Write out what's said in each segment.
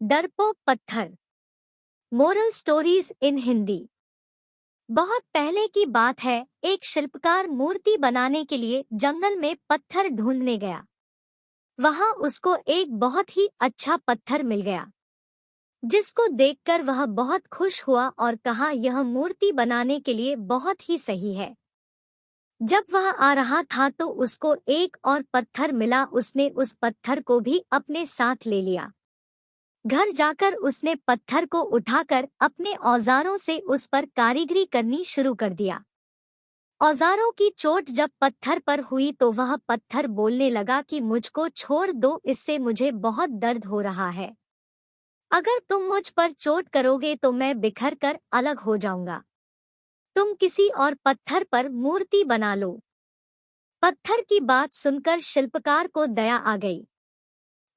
डरपोक पत्थर। Moral stories in Hindi. बहुत पहले की बात है, एक शिल्पकार मूर्ति बनाने के लिए जंगल में पत्थर ढूंढने गया। वहां उसको एक बहुत ही अच्छा पत्थर मिल गया, जिसको देखकर वह बहुत खुश हुआ और कहा, यह मूर्ति बनाने के लिए बहुत ही सही है। जब वह आ रहा था तो उसको एक और पत्थर मिला। उसने उस पत्थर को भी अपने साथ ले लिया। घर जाकर उसने पत्थर को उठाकर अपने औजारों से उस पर कारीगरी करनी शुरू कर दिया। औजारों की चोट जब पत्थर पर हुई तो वह पत्थर बोलने लगा कि मुझको छोड़ दो, इससे मुझे बहुत दर्द हो रहा है। अगर तुम मुझ पर चोट करोगे तो मैं बिखर कर अलग हो जाऊंगा। तुम किसी और पत्थर पर मूर्ति बना लो। पत्थर की बात सुनकर शिल्पकार को दया आ गई।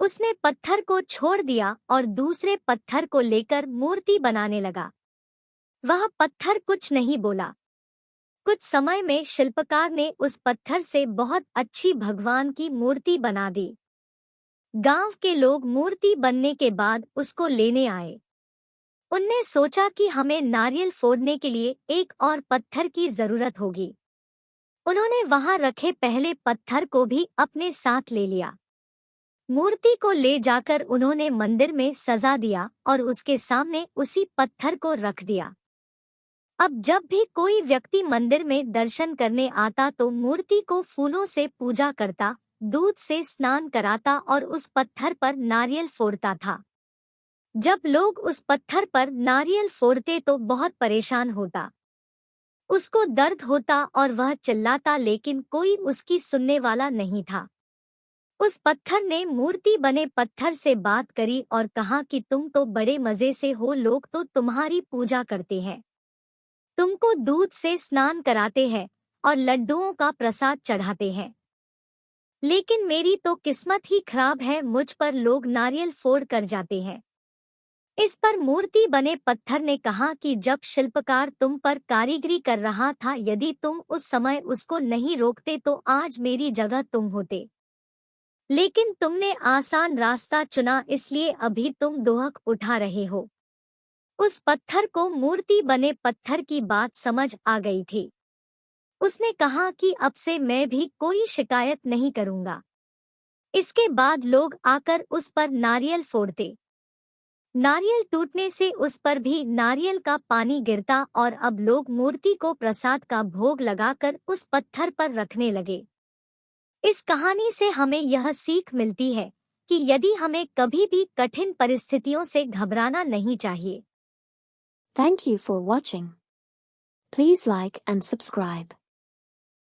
उसने पत्थर को छोड़ दिया और दूसरे पत्थर को लेकर मूर्ति बनाने लगा। वह पत्थर कुछ नहीं बोला। कुछ समय में शिल्पकार ने उस पत्थर से बहुत अच्छी भगवान की मूर्ति बना दी। गांव के लोग मूर्ति बनने के बाद उसको लेने आए। उनने सोचा कि हमें नारियल फोड़ने के लिए एक और पत्थर की जरूरत होगी। उन्होंने वहां रखे पहले पत्थर को भी अपने साथ ले लिया। मूर्ति को ले जाकर उन्होंने मंदिर में सजा दिया और उसके सामने उसी पत्थर को रख दिया। अब जब भी कोई व्यक्ति मंदिर में दर्शन करने आता तो मूर्ति को फूलों से पूजा करता, दूध से स्नान कराता और उस पत्थर पर नारियल फोड़ता था। जब लोग उस पत्थर पर नारियल फोड़ते तो बहुत परेशान होता। उसको दर्द होता और वह चिल्लाता, लेकिन कोई उसकी सुनने वाला नहीं था। उस पत्थर ने मूर्ति बने पत्थर से बात करी और कहा कि तुम तो बड़े मजे से हो, लोग तो तुम्हारी पूजा करते हैं, तुमको दूध से स्नान कराते हैं और लड्डुओं का प्रसाद चढ़ाते हैं, लेकिन मेरी तो किस्मत ही खराब है, मुझ पर लोग नारियल फोड़ कर जाते हैं। इस पर मूर्ति बने पत्थर ने कहा कि जब शिल्पकार तुम पर कारीगरी कर रहा था, यदि तुम उस समय उसको नहीं रोकते तो आज मेरी जगह तुम होते, लेकिन तुमने आसान रास्ता चुना, इसलिए अभी तुम दोहक उठा रहे हो। उस पत्थर को मूर्ति बने पत्थर की बात समझ आ गई थी। उसने कहा कि अब से मैं भी कोई शिकायत नहीं करूंगा। इसके बाद लोग आकर उस पर नारियल फोड़ते। नारियल टूटने से उस पर भी नारियल का पानी गिरता और अब लोग मूर्ति को प्रसाद का भोग लगाकर उस पत्थर पर रखने लगे। इस कहानी से हमें यह सीख मिलती है कि यदि हमें कभी भी कठिन परिस्थितियों से घबराना नहीं चाहिए। Thank you for watching. Please like and subscribe.